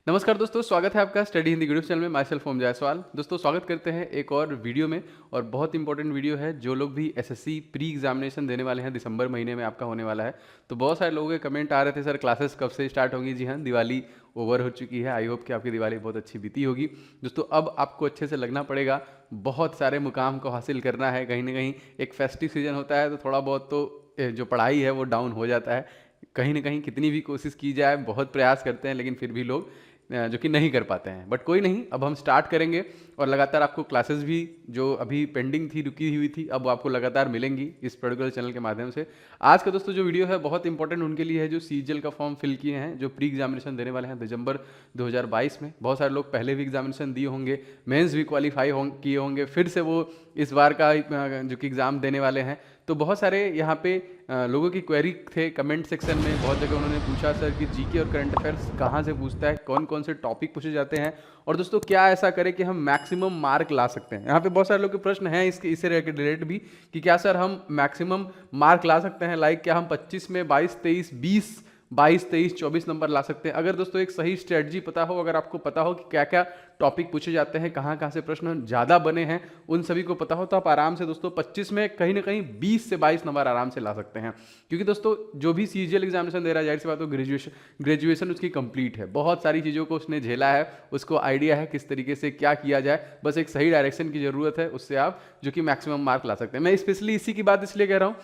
नमस्कार दोस्तों, स्वागत है आपका स्टडी हिंदी यूट्यूब चैनल में। माई सेल्फ ओम जायसवाल। दोस्तों स्वागत करते हैं एक और वीडियो में, और बहुत इंपॉर्टेंट वीडियो है। जो लोग भी एसएससी प्री एग्जामिनेशन देने वाले हैं, दिसंबर महीने में आपका होने वाला है, तो बहुत सारे लोगों के कमेंट आ रहे थे, सर क्लासेस कब से स्टार्ट होंगी। जी हाँ, दिवाली ओवर हो चुकी है। आई होप कि आपकी दिवाली बहुत अच्छी बीती होगी। दोस्तों अब आपको अच्छे से लगना पड़ेगा, बहुत सारे मुकाम को हासिल करना है। कहीं ना कहीं एक फेस्टिव सीजन होता है तो थोड़ा बहुत तो जो पढ़ाई है वो डाउन हो जाता है। कहीं ना कहीं कितनी भी कोशिश की जाए, बहुत प्रयास करते हैं, लेकिन फिर भी लोग जो कि नहीं कर पाते हैं। बट कोई नहीं, अब हम स्टार्ट करेंगे और लगातार आपको क्लासेस भी जो अभी पेंडिंग थी, रुकी हुई थी, अब आपको लगातार मिलेंगी इस पर्टिकुलर चैनल के माध्यम से। आज का दोस्तों जो वीडियो है बहुत इंपॉर्टेंट उनके लिए है जो सीजीएल का फॉर्म फिल किए हैं, जो प्री एग्जामिनेशन देने वाले हैं दिसंबर 2022 में। बहुत सारे लोग पहले भी एग्जामिनेशन दिए होंगे, मेंस भी क्वालिफाई किए होंगे, फिर से वो इस बार का जो कि एग्ज़ाम देने वाले हैं। तो बहुत सारे यहाँ पे लोगों की क्वेरी थे कमेंट सेक्शन में। बहुत जगह उन्होंने पूछा, सर कि जीके और करंट अफेयर्स कहाँ से पूछता है, कौन कौन से टॉपिक पूछे जाते हैं, और दोस्तों क्या ऐसा करें कि हम मैक्सिमम मार्क ला सकते हैं। यहाँ पे बहुत सारे लोग के प्रश्न हैं इससे रिलेटेड भी, कि क्या सर हम मैक्सिमम मार्क ला सकते हैं, लाइक क्या हम 25 में 22, 23, 23, 24 नंबर ला सकते हैं। अगर दोस्तों एक सही स्ट्रेटजी पता हो, अगर आपको पता हो कि क्या क्या टॉपिक पूछे जाते हैं, कहाँ कहाँ से प्रश्न ज़्यादा बने हैं, उन सभी को पता हो, तो आप आराम से दोस्तों 25 में कहीं ना कहीं 20 से 22 नंबर आराम से ला सकते हैं। क्योंकि दोस्तों जो भी सीजीएल एग्जामिनेशन दे रहा है, जाहिर सी बात हो ग्रेजुएशन उसकी कंप्लीट है, बहुत सारी चीज़ों को उसने झेला है, उसको आइडिया है किस तरीके से क्या किया जाए। बस एक सही डायरेक्शन की ज़रूरत है, उससे आप जो कि मैक्सिमम मार्क ला सकते हैं। मैं स्पेशली इसी की बात इसलिए कह रहा हूँ,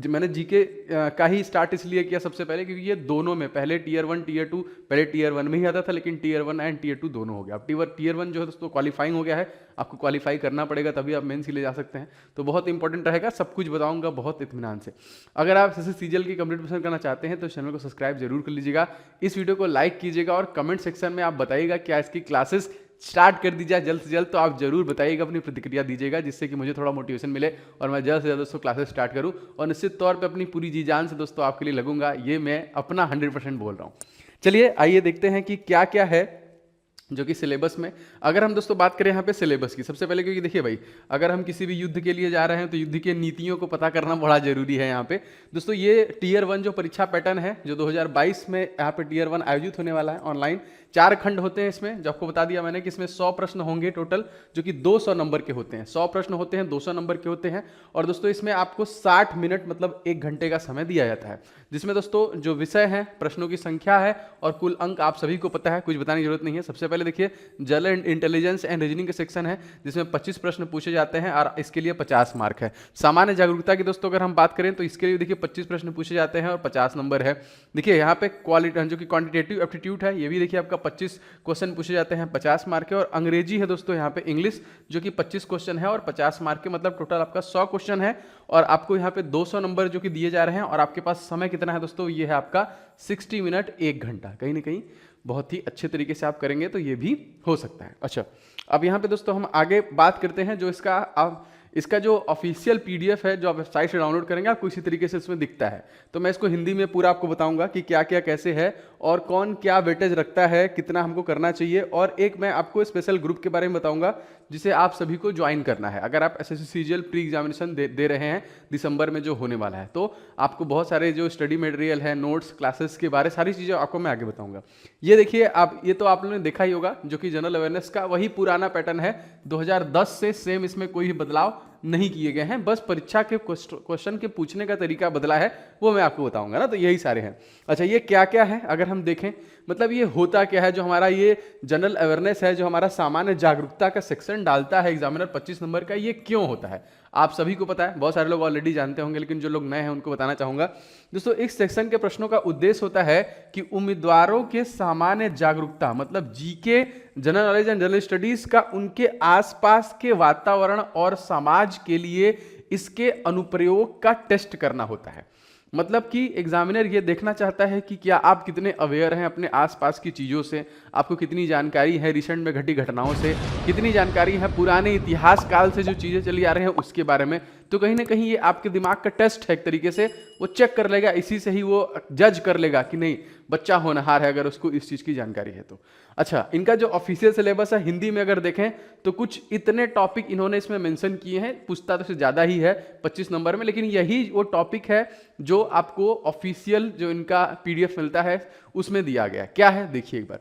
मैंने जीके का ही स्टार्ट इसलिए किया सबसे पहले, क्योंकि ये दोनों में पहले टीयर 1 टीयर 2, पहले टीयर 1 में ही आता था, लेकिन टीयर 1 एंड टीयर 2 दोनों हो गया। अब टीयर 1 जो है दोस्तों क्वालिफाइंग हो गया है, आपको क्वालिफाई करना पड़ेगा तभी आप मेंस के लिए जा सकते हैं। तो बहुत इंपॉर्टेंट रहेगा, सब कुछ बताऊंगा बहुत इत्मीनान से। अगर आप जैसे सीजीएल की कंप्लीट पसंद करना चाहते हैं तो चैनल को सब्सक्राइब जरूर कर लीजिएगा, इस वीडियो को लाइक कीजिएगा, और कमेंट सेक्शन में आप बताइएगा क्या इसकी क्लासेस स्टार्ट कर दी जाए जल्द से जल्द। तो आप जरूर बताइएगा, अपनी प्रतिक्रिया दीजिएगा, जिससे कि मुझे थोड़ा मोटिवेशन मिले और मैं जल्द से जल्द दोस्तों क्लासेस स्टार्ट करूं, और निश्चित तौर पे अपनी पूरी जी जान से दोस्तों आपके लिए लगूंगा। ये मैं अपना 100% बोल रहा हूं। चलिए आइए देखते हैं कि क्या क्या है जो कि सिलेबस में। अगर हम दोस्तों बात करें यहाँ पे सिलेबस की, सबसे पहले, क्योंकि देखिए भाई, अगर हम किसी भी युद्ध के लिए जा रहे हैं तो युद्ध की नीतियों को पता करना बड़ा जरूरी है। यहाँ पे दोस्तों ये टीयर 1 जो परीक्षा पैटर्न है, जो 2022 में यहाँ पे टीयर 1 आयोजित होने वाला है ऑनलाइन, 4 खंड होते हैं इसमें, जो आपको बता दिया मैंने कि इसमें 100 प्रश्न होंगे टोटल, जो कि 200 नंबर के होते हैं। 100 प्रश्न होते हैं, 200 नंबर के होते हैं। और दोस्तों इसमें आपको 60 मिनट मतलब 1 घंटे का समय दिया जाता है, जिसमें दोस्तों जो विषय है, प्रश्नों की संख्या है और कुल अंक आप सभी को पता है, कुछ बताने की जरूरत नहीं है। सबसे पहले देखिए जनरल इंटेलिजेंस एंड रीजनिंग का सेक्शन है, जिसमें 25 प्रश्न पूछे जाते हैं और इसके लिए 50 मार्क है। सामान्य जागरूकता की दोस्तों अगर हम बात करें तो इसके लिए देखिए 25 प्रश्न पूछे जाते हैं और 50 नंबर है। देखिए यहाँ पे क्वालिटी जो कि क्वांटिटेटिव एप्टीट्यूड है, ये भी देखिए आपका 25 क्वेश्चन पूछे जाते हैं, 50 मार्क है। और अंग्रेजी है दोस्तों यहाँ पे इंग्लिश, जो कि 25 क्वेश्चन है और 50 मार्क के, मतलब टोटल आपका 100 क्वेश्चन है, और आपको यहाँ पे 200 नंबर जो कि दिए जा रहे हैं। और आपके पास समय कितना है दोस्तों, ये है आपका 60 मिनट 1 घंटा। कहीं ना कहीं बहुत ही अच्छे तरीके से आप करेंगे तो ये भी हो सकता है। अच्छा, अब यहाँ पे दोस्तों हम आगे बात करते हैं, जो इसका जो ऑफिशियल पीडीएफ है, जो आप वेबसाइट से डाउनलोड करेंगे, आपको इसी तरीके से इसमें दिखता है। तो मैं इसको हिंदी में पूरा आपको बताऊंगा कि क्या क्या कैसे है और कौन क्या वेटेज रखता है, कितना हमको करना चाहिए। और एक मैं आपको स्पेशल ग्रुप के बारे में बताऊंगा, जिसे आप सभी को ज्वाइन करना है। अगर आप एसएससी सीजीएल प्री एग्जामिनेशन दे रहे हैं दिसंबर में जो होने वाला है, तो आपको बहुत सारे जो स्टडी मटेरियल है, नोट्स, क्लासेस के बारे, सारी चीज़ें आपको मैं आगे बताऊंगा। ये देखिए आप, ये तो आप लोगों ने देखा ही होगा, जो कि जनरल अवेयरनेस का वही पुराना पैटर्न है 2010 से, सेम, इसमें कोई भी बदलाव नहीं किए गए हैं। बस परीक्षा के क्वेश्चन के पूछने का तरीका बदला है, वो मैं आपको बताऊंगा ना। तो यही सारे हैं। अच्छा, ये क्या क्या है अगर हम देखें, मतलब ये होता क्या है, जो हमारा ये जनरल अवेयरनेस है, जो हमारा सामान्य जागरूकता का सेक्शन डालता है एग्जामिनर 25 नंबर का, ये क्यों होता है आप सभी को पता है, बहुत सारे लोग ऑलरेडी जानते होंगे, लेकिन जो लोग नए हैं उनको बताना चाहूंगा। दोस्तों इस सेक्शन के प्रश्नों का उद्देश्य होता है कि उम्मीदवारों के सामान्य जागरूकता, मतलब GK, general knowledge and general studies का, उनके आसपास के वातावरण और समाज के लिए इसके अनुप्रयोग का टेस्ट करना होता है। मतलब कि एग्जामिनर ये देखना चाहता है कि क्या आप कितने अवेयर हैं अपने आसपास की चीज़ों से, आपको कितनी जानकारी है रिसेंट में घटी घटनाओं से, कितनी जानकारी है पुराने इतिहास काल से जो चीज़ें चली आ रही हैं उसके बारे में। तो कहीं ना कहीं ये आपके दिमाग का टेस्ट है, एक तरीके से वो चेक कर लेगा, इसी से ही वो जज कर लेगा कि नहीं बच्चा होनहार है, अगर उसको इस चीज़ की जानकारी है तो। अच्छा, इनका जो ऑफिशियल सिलेबस है हिंदी में अगर देखें तो कुछ इतने टॉपिक इन्होंने इसमें मेंशन किए हैं, पूछता तो से ज़्यादा ही है 25 नंबर में, लेकिन यही वो टॉपिक है जो आपको ऑफिशियल जो इनका पीडीएफ मिलता है उसमें दिया गया। क्या है देखिए एक बार।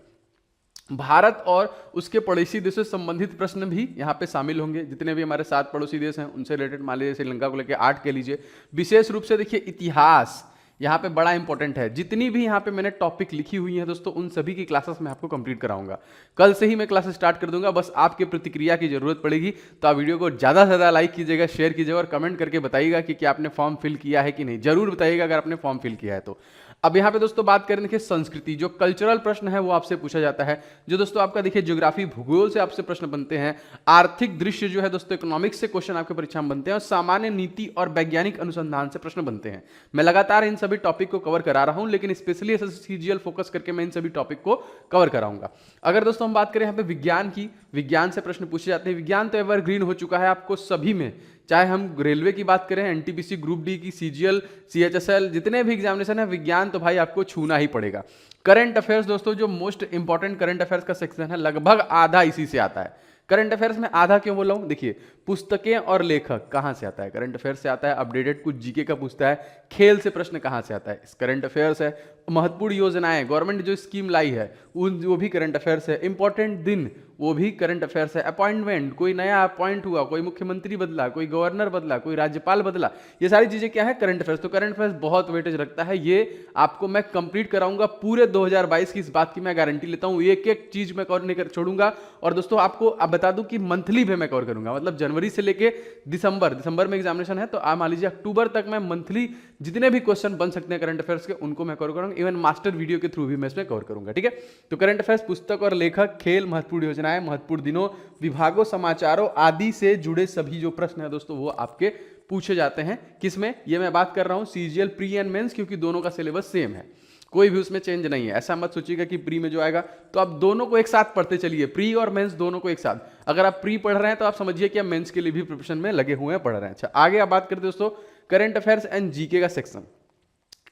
भारत और उसके पड़ोसी देशों से संबंधित प्रश्न भी यहाँ पे शामिल होंगे। जितने भी हमारे 7 पड़ोसी देश हैं उनसे रिलेटेड, मान लीजिए श्रीलंका को लेकर 8 के लीजिए। विशेष रूप से देखिए इतिहास यहाँ पे बड़ा इंपॉर्टेंट है। जितनी भी यहाँ पे मैंने टॉपिक लिखी हुई हैं दोस्तों, उन सभी की क्लासेस मैं आपको कंप्लीट कराऊंगा। कल से ही मैं क्लासेस स्टार्ट कर दूंगा, बस आपके प्रतिक्रिया की जरूरत पड़ेगी। तो आप वीडियो को ज़्यादा से ज़्यादा लाइक कीजिएगा, शेयर कीजिएगा और कमेंट करके बताइएगा कि क्या आपने फॉर्म फिल किया है कि नहीं। जरूर बताइएगा अगर आपने फॉर्म फिल किया है तो। अब यहाँ पे दोस्तों बात करें, देखिए संस्कृति, जो कल्चरल प्रश्न है वो आपसे पूछा जाता है। जो दोस्तों आपका देखिए ज्योग्राफी, भूगोल से आपसे प्रश्न बनते हैं। आर्थिक दृश्य जो है दोस्तों, इकोनॉमिक्स से क्वेश्चन आपके परीक्षा में बनते हैं। और सामान्य नीति और वैज्ञानिक अनुसंधान से प्रश्न बनते हैं। मैं लगातार इन सभी टॉपिक को कवर करा रहा हूं, लेकिन स्पेशली एसएससी फोकस करके मैं इन सभी टॉपिक को कवर कराऊंगा। अगर दोस्तों हम बात करें यहाँ पे विज्ञान की, विज्ञान से प्रश्न पूछे जाते हैं। विज्ञान तो एवरग्रीन हो चुका है आपको सभी में, चाहे हम रेलवे की बात करें, एनटीपीसी, ग्रुप डी की, सीजीएल, सीएचएसएल, जितने भी एग्जामिनेशन है, विज्ञान तो भाई आपको छूना ही पड़ेगा। करंट अफेयर्स दोस्तों, जो मोस्ट इंपॉर्टेंट करंट अफेयर्स का सेक्शन है, लगभग आधा इसी से आता है। करंट अफेयर्स में आधा क्यों बोल रहा हूं, देखिए पुस्तकें और लेखक कहां से आता है, करंट अफेयर्स से आता है। अपडेटेड कुछ जीके का पूछता है। खेल से प्रश्न कहां से आता है, करंट अफेयर्स है। महत्वपूर्ण योजनाएं, गवर्नमेंट जो स्कीम लाई है वो भी करंट अफेयर्स है। इंपॉर्टेंट दिन, वो भी करंट अफेयर्स है। अपॉइंटमेंट, कोई नया अपॉइंट हुआ, कोई मुख्यमंत्री बदला, कोई गवर्नर बदला, कोई राज्यपाल बदला, ये सारी चीजें क्या है, करंट अफेयर्स। तो करंट अफेयर्स बहुत वेटेज रखता है। ये आपको मैं कंप्लीट कराऊंगा पूरे 2022 की, इस बात की मैं गारंटी लेता हूं। एक एक चीज मैं कवर नहीं कर छोड़ूंगा। और दोस्तों आपको अब बता दूं कि मंथली भी मैं कवर करूंगा, मतलब जनवरी से लेके दिसंबर में एग्जामिनेशन है, तो आप मान लीजिए अक्टूबर तक मैं मंथली जितने भी क्वेश्चन बन सकते हैं करंट अफेयर्स के, उनको मैं कवर करूंगा। इवन मास्टर वीडियो के थ्रू भी मैं इसमें कवर करूंगा, ठीक है। तो करंट अफेयर्स, पुस्तक और लेखक, खेल, महत्वपूर्ण योजनाएं, महत्वपूर्ण दिनों, विभागों, समाचारों आदि से जुड़े सभी जो प्रश्न है दोस्तों, वो आपके पूछे जाते हैं। किसमें, ये मैं बात कर रहा हूं सीजीएल प्री एंड मेंस, क्योंकि दोनों का सिलेबस सेम है, कोई भी उसमें चेंज नहीं है। ऐसा मत सोचिएगा कि प्री में जो आएगा, तो आप दोनों को एक साथ पढ़ते चलिए, प्री और मेंस दोनों को एक साथ। अगर आप प्री पढ़ रहे हैं तो आप समझिए कि आप मेंस के लिए भी प्रिपरेशन में लगे हुए हैं, पढ़ रहे हैं। अच्छा, आगे आप बात करते दोस्तों करंट अफेयर्स एंड जीके का सेक्शन।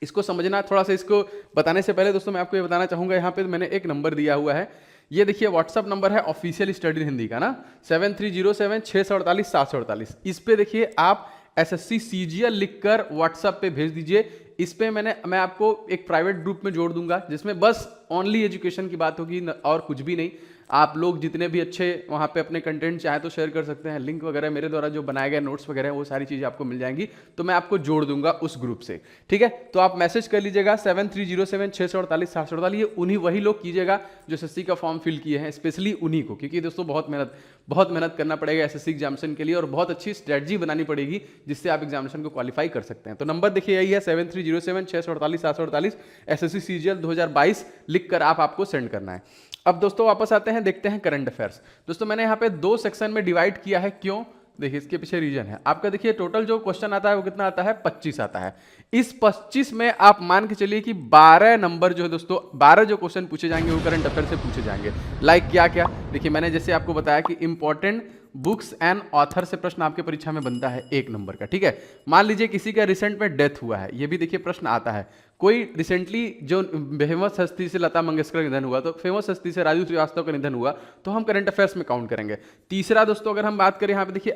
इसको समझना थोड़ा सा, इसको बताने से पहले दोस्तों मैं आपको ये बताना चाहूंगा, यहाँ पे मैंने एक नंबर दिया हुआ है, ये देखिए व्हाट्सअप नंबर है ऑफिशियल स्टडी हिंदी का ना, 7307-648-748। इस पे देखिए आप एसएससी सीजीएल लिखकर व्हाट्सएप पे भेज दीजिए। इस पे मैं आपको एक प्राइवेट ग्रुप में जोड़ दूंगा, जिसमें बस ओनली एजुकेशन की बात होगी और कुछ भी नहीं। आप लोग जितने भी अच्छे वहाँ पे अपने कंटेंट चाहे तो शेयर कर सकते हैं। लिंक वगैरह मेरे द्वारा जो बनाए गए नोट्स वगैरह वो सारी चीज़ें आपको मिल जाएंगी, तो मैं आपको जोड़ दूंगा उस ग्रुप से, ठीक है। तो आप मैसेज कर लीजिएगा 7307-648-748। ये उन्हीं वही लोग कीजिएगा जो एसएससी का फॉर्म फिल किए हैं, स्पेशली उन्हीं को, क्योंकि दोस्तों बहुत मेहनत करना पड़ेगा एसएससी एग्जामिनेशन के लिए, और बहुत अच्छी स्ट्रेटजी बनानी पड़ेगी जिससे आप एग्जामिनेशन को क्वालिफाई कर सकते हैं। तो नंबर देखिए यही है 7307-648-748, एसएससी सीजीएल 2022 लिखकर आपको सेंड करना है। अब दोस्तों वापस आते हैं, देखते हैं करंट अफेयर्स। दोस्तों मैंने यहाँ पे 2 सेक्शन में डिवाइड किया है, क्यों, देखिए इसके पीछे रीजन है। आपका देखिए टोटल जो क्वेश्चन आता है वो कितना आता है, 25 आता है। इस 25 में आप मान के चलिए कि 12 नंबर जो है दोस्तों, 12 जो क्वेश्चन पूछे जाएंगे वो करंट अफेयर से पूछे जाएंगे। लाइक क्या क्या, देखिए मैंने जैसे आपको बताया कि इंपॉर्टेंट बुक्स एंड ऑथर से प्रश्न आपके परीक्षा में बनता है 1 नंबर का, ठीक है। मान लीजिए किसी का रिसेंट में डेथ हुआ है, ये भी देखिए प्रश्न आता है। कोई रिसेंटली जो फेमस हस्ती से लता मंगेशकर का निधन हुआ, तो फेमस हस्ती से राजू श्रीवास्तव का निधन हुआ, तो हम करंट अफेयर्स में काउंट करेंगे। तीसरा दोस्तों अगर हम बात करें यहाँ पे देखिए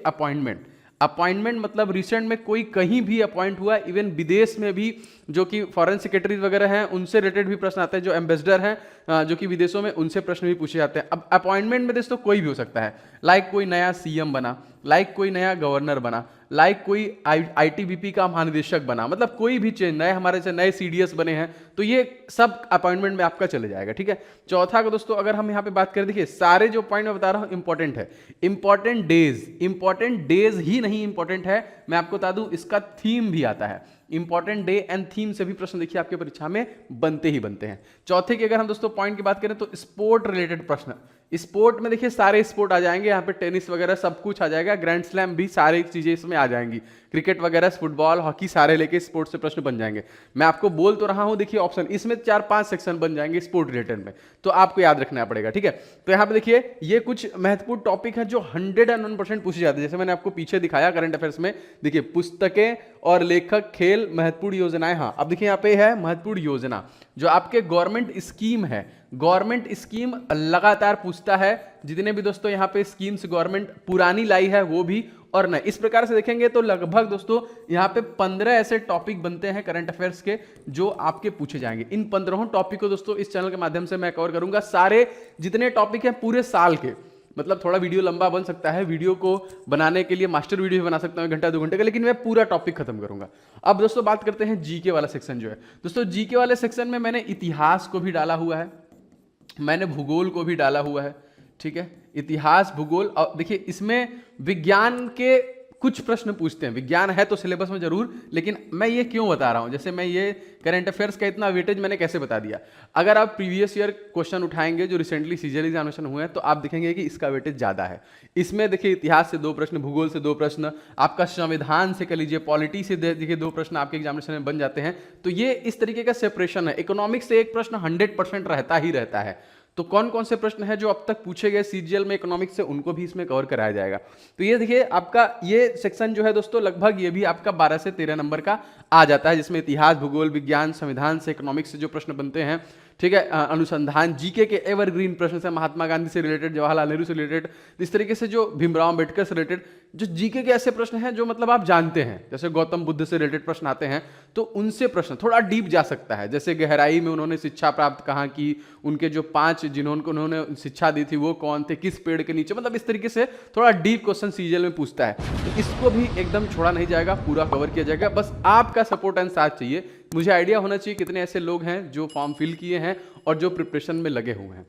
अपॉइंटमेंट मतलब रिसेंट में कोई कहीं भी अपॉइंट हुआ, इवन विदेश में भी जो कि फॉरेन सेक्रेटरी वगैरह हैं उनसे रिलेटेड भी प्रश्न आते हैं, जो एम्बेसडर हैं जो कि विदेशों में, उनसे प्रश्न भी पूछे जाते हैं। अब अपॉइंटमेंट में दोस्तों कोई भी हो सकता है, लाइक कोई नया सीएम बना, लाइक कोई नया गवर्नर बना, लाइक कोई आईटीबीपी का महानिदेशक बना, मतलब कोई भी चेंज, नए हमारे से नए सीडीएस बने हैं, तो ये सब अपॉइंटमेंट में आपका चले जाएगा, ठीक है। चौथा का दोस्तों अगर हम यहाँ पे बात करें, देखिए सारे जो पॉइंट मैं बता रहा हूँ इंपॉर्टेंट है। इंपॉर्टेंट डेज ही नहीं इंपॉर्टेंट है, मैं आपको बता दूं इसका थीम भी आता है। इंपॉर्टेंट डे एंड थीम से भी प्रश्न देखिए आपके परीक्षा में बनते ही बनते हैं। चौथे की अगर हम दोस्तों पॉइंट की बात करें तो स्पोर्ट रिलेटेड प्रश्न, स्पोर्ट में देखिए सारे स्पोर्ट आ जाएंगे, यहाँ पे टेनिस वगैरह सब कुछ आ जाएगा, ग्रैंड स्लैम भी सारी चीजें इसमें आ जाएंगी, क्रिकेट वगैरह, फुटबॉल, हॉकी सारे लेके स्पोर्ट्स से प्रश्न बन जाएंगे। मैं आपको बोल तो रहा हूं, देखिए ऑप्शन इसमें 4-5 सेक्शन बन जाएंगे स्पोर्ट रिलेटेड में, तो आपको याद रखना पड़ेगा, ठीक है। तो यहाँ पे देखिए ये कुछ महत्वपूर्ण टॉपिक है जो 101% पूछे जाते हैं। जैसे मैंने आपको पीछे दिखाया करंट अफेयर्स में, देखिए पुस्तकें और लेखक, खेल, महत्वपूर्ण योजनाएं। हाँ अब देखिए यहाँ पे है महत्वपूर्ण योजना, जो आपके गवर्नमेंट स्कीम है, गवर्नमेंट स्कीम लगातार पूछता है। जितने भी दोस्तों यहाँ पे स्कीम्स गवर्नमेंट पुरानी लाई है वो भी, और नहीं। इस प्रकार से देखेंगे तो लगभग दोस्तों यहाँ पे 15 ऐसे टॉपिक बनते हैं करंट अफेयर्स के जो आपके पूछे जाएंगे। इन 15 टॉपिक को दोस्तों इस चैनल के माध्यम से मैं कवर करूंगा। सारे जितने टॉपिक हैं पूरे साल के, मतलब थोड़ा वीडियो लंबा बन सकता है, वीडियो को बनाने के लिए मास्टर वीडियो भी बना सकता हूं 1 घंटा 2 घंटे का, लेकिन मैं पूरा टॉपिक खत्म करूंगा। अब दोस्तों बात करते हैं जीके वाला सेक्शन जो है। दोस्तों जीके वाले सेक्शन में मैंने इतिहास को भी डाला हुआ है, मैंने भूगोल को भी डाला हुआ है, ठीक है, इतिहास भूगोल। और देखिए इसमें विज्ञान के कुछ प्रश्न पूछते हैं, विज्ञान है तो सिलेबस में जरूर, लेकिन मैं ये क्यों बता रहा हूं, जैसे मैं ये करंट अफेयर्स का इतना वेटेज मैंने कैसे बता दिया। अगर आप प्रीवियस ईयर क्वेश्चन उठाएंगे जो रिसेंटली सीजीएल एग्जामिनेशन हुए हैं तो आप देखेंगे कि इसका वेटेज ज्यादा है। इसमें देखिए इतिहास से 2 प्रश्न, भूगोल से 2 प्रश्न, आपका संविधान से कह लीजिए, पॉलिटी से देखिए 2 प्रश्न आपके एग्जामिनेशन में बन जाते हैं। तो ये इस तरीके का सेपरेशन है। इकोनॉमिक्स से 1 प्रश्न 100% रहता ही रहता है। तो कौन कौन से प्रश्न हैं जो अब तक पूछे गए सीजीएल में इकोनॉमिक्स से, उनको भी इसमें कवर कराया जाएगा। तो ये देखिए आपका ये सेक्शन जो है दोस्तों लगभग ये भी आपका 12 से 13 नंबर का आ जाता है, जिसमें इतिहास भूगोल विज्ञान संविधान से इकोनॉमिक्स से जो प्रश्न बनते हैं, ठीक है, अनुसंधान जीके के एवरग्रीन प्रश्न से, महात्मा गांधी से रिलेटेड, जवाहरलाल नेहरू से रिलेटेड, इस तरीके से जो भीमराव अंबेडकर से रिलेटेड जो जीके के ऐसे प्रश्न हैं जो मतलब आप जानते हैं, जैसे गौतम बुद्ध से रिलेटेड प्रश्न आते हैं तो उनसे प्रश्न थोड़ा डीप जा सकता है। जैसे गहराई में उन्होंने शिक्षा प्राप्त कहाँ की, उनके जो 5 जिन्होंने उन्होंने शिक्षा दी थी वो कौन थे, किस पेड़ के नीचे, मतलब इस तरीके से थोड़ा डीप क्वेश्चन सीजीएल में पूछता है। तो इसको भी एकदम छोड़ा नहीं जाएगा, पूरा कवर किया जाएगा। बस आपका सपोर्ट एंड साथ चाहिए। मुझे आइडिया होना चाहिए कितने ऐसे लोग हैं जो फॉर्म फिल किए हैं और जो प्रिपरेशन में लगे हुए हैं।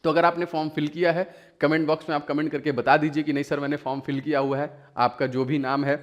तो अगर आपने फॉर्म फिल किया है, कमेंट बॉक्स में आप कमेंट करके बता दीजिए कि नहीं सर मैंने फॉर्म फिल किया हुआ है। आपका जो भी नाम है,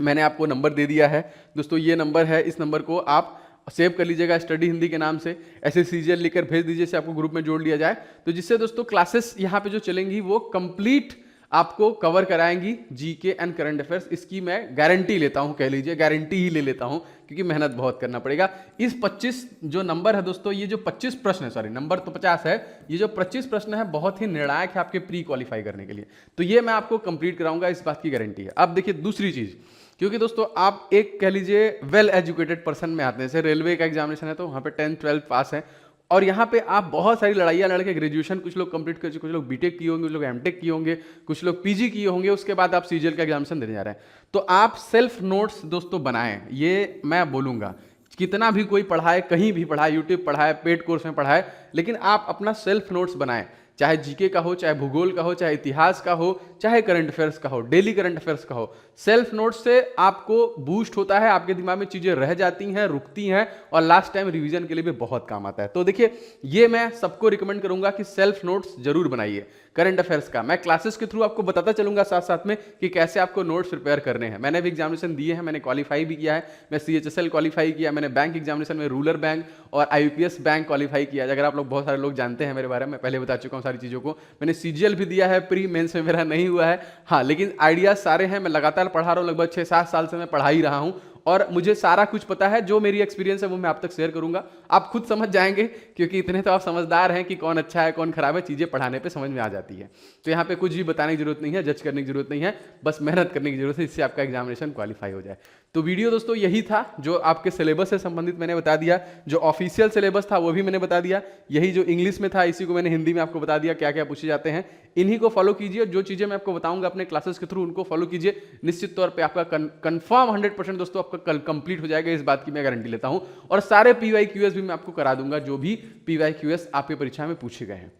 मैंने आपको नंबर दे दिया है दोस्तों, ये नंबर है, इस नंबर को आप सेव कर लीजिएगा स्टडी हिंदी के नाम से, ऐसे सीजीएल लिखकर भेज दीजिए से आपको ग्रुप में जोड़ लिया जाए। तो जिससे दोस्तों क्लासेस यहाँ पे जो चलेंगी वो कंप्लीट आपको कवर कराएंगी जीके एंड करंट अफेयर्स। इसकी मैं गारंटी लेता हूं, कह लीजिए गारंटी ही ले लेता हूं, क्योंकि मेहनत बहुत करना पड़ेगा। इस 25 जो नंबर है दोस्तों, ये जो 25 प्रश्न है, सॉरी नंबर तो 50 है, ये जो 25 प्रश्न है बहुत ही निर्णायक है आपके प्री क्वालिफाई करने के लिए। तो ये मैं आपको कंप्लीट कराऊंगा, इस बात की गारंटी है। अब देखिए दूसरी चीज, क्योंकि दोस्तों आप एक कह लीजिए वेल एजुकेटेड पर्सन में आते हैं, जैसे रेलवे का एग्जामिनेशन है तो वहाँ पे 10th 12th पास है, और यहाँ पे आप बहुत सारी लड़ाइयाँ लड़के ग्रेजुएशन कुछ लोग कंप्लीट कर चुके, कुछ लोग बीटेक किए होंगे, कुछ लोग एमटेक किए होंगे, कुछ लोग पीजी किए होंगे, उसके बाद आप सीजीएल का एग्जामिनेशन देने जा रहे हैं। तो आप सेल्फ नोट्स दोस्तों बनाएं, ये मैं बोलूँगा। कितना भी कोई पढ़ाए, कहीं भी पढ़ाए, यूट्यूब पढ़ाए, पेड कोर्स में पढ़ाए, लेकिन आप अपना सेल्फ नोट्स बनाएं, चाहे जीके का हो, चाहे भूगोल का हो, चाहे इतिहास का हो, चाहे करंट अफेयर्स का हो, डेली करंट अफेयर्स का हो। सेल्फ नोट्स से आपको बूस्ट होता है, आपके दिमाग में चीजें रह जाती हैं, रुकती हैं, और लास्ट टाइम रिवीजन के लिए भी बहुत काम आता है। तो देखिए ये मैं सबको रिकमेंड करूंगा कि सेल्फ नोट्स जरूर बनाइए करंट अफेयर्स का। मैं क्लासेस के थ्रू आपको बताता चलूंगा साथ साथ में कि कैसे आपको नोट्स प्रिपेयर करने हैं। मैंने भी एग्जामिनेशन दिए हैं, मैंने क्वालिफाई भी किया है, मैं CHSL क्वालिफाई किया, मैंने बैंक एग्जामिनेशन में रूरल बैंक और IUPS बैंक क्वालिफाई किया। अगर आप लोग बहुत सारे लोग जानते हैं मेरे बारे में, पहले बता चुका हूँ सारी चीज़ों को। मैंने CGL भी दिया है, प्री मेंस में मेरा नहीं हुआ है, हाँ, लेकिन आइडियाज सारे हैं। मैं लगातार पढ़ा रहा हूँ, लगभग 6-7 साल से मैं पढ़ा ही रहा हूँ, और मुझे सारा कुछ पता है। जो मेरी एक्सपीरियंस है वो मैं आप तक शेयर करूंगा, आप खुद समझ जाएंगे, क्योंकि इतने तो आप समझदार हैं कि कौन अच्छा है कौन खराब है, चीज़ें पढ़ाने पे समझ में आ जाती है। तो यहाँ पे कुछ भी बताने की जरूरत नहीं है, जज करने की जरूरत नहीं है, बस मेहनत करने की जरूरत है, इससे आपका एग्जामिनेशन क्वालिफाई हो जाए। तो वीडियो दोस्तों यही था, जो आपके सिलेबस से संबंधित मैंने बता दिया, जो ऑफिशियल सिलेबस था वो भी मैंने बता दिया, यही जो इंग्लिश में था इसी को मैंने हिंदी में आपको बता दिया क्या क्या पूछे जाते हैं। इन्हीं को फॉलो कीजिए, जो चीज़ें मैं आपको बताऊंगा अपने क्लासेस के थ्रू उनको फॉलो कीजिए, निश्चित तौर पे आपका कंफर्म 100% दोस्तों आपका कल कंप्लीट हो जाएगा, इस बात की मैं गारंटी लेता हूं। और सारे PYQS भी मैं आपको करा दूंगा, जो भी PYQS आपकी परीक्षा में पूछे गए हैं।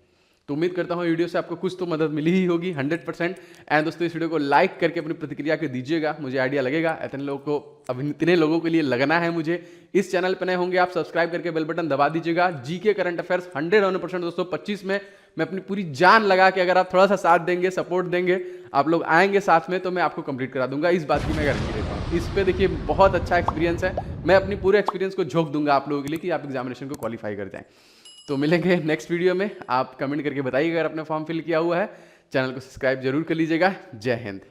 तो उम्मीद करता हूँ वीडियो से आपको कुछ तो मदद मिली ही होगी 100%। एंड दोस्तों इस वीडियो को लाइक करके अपनी प्रतिक्रिया के दीजिएगा, मुझे आइडिया लगेगा इतने लोगों को, अब इतने लोगों के लिए लगना है मुझे। इस चैनल पर नए होंगे आप सब्सक्राइब करके बेल बटन दबा दीजिएगा। जीके करंट अफेयर्स 100% दोस्तों 25 में मैं अपनी पूरी जान लगा के, अगर आप थोड़ा सा साथ देंगे, सपोर्ट देंगे, आप लोग आएंगे साथ में, तो मैं आपको कंप्लीट करा दूंगा, इस बात की मैं गारंटी देता हूँ। इस पे देखिए बहुत अच्छा एक्सपीरियंस है, मैं अपनी पूरे एक्सपीरियंस को झोंक दूंगा आप लोगों के लिए कि आप एग्जामिनेशन को क्वालिफाई कर जाएं। तो मिलेंगे नेक्स्ट वीडियो में, आप कमेंट करके बताइएगा अगर आपने फॉर्म फिल किया हुआ है। चैनल को सब्सक्राइब जरूर कर लीजिएगा। जय हिंद।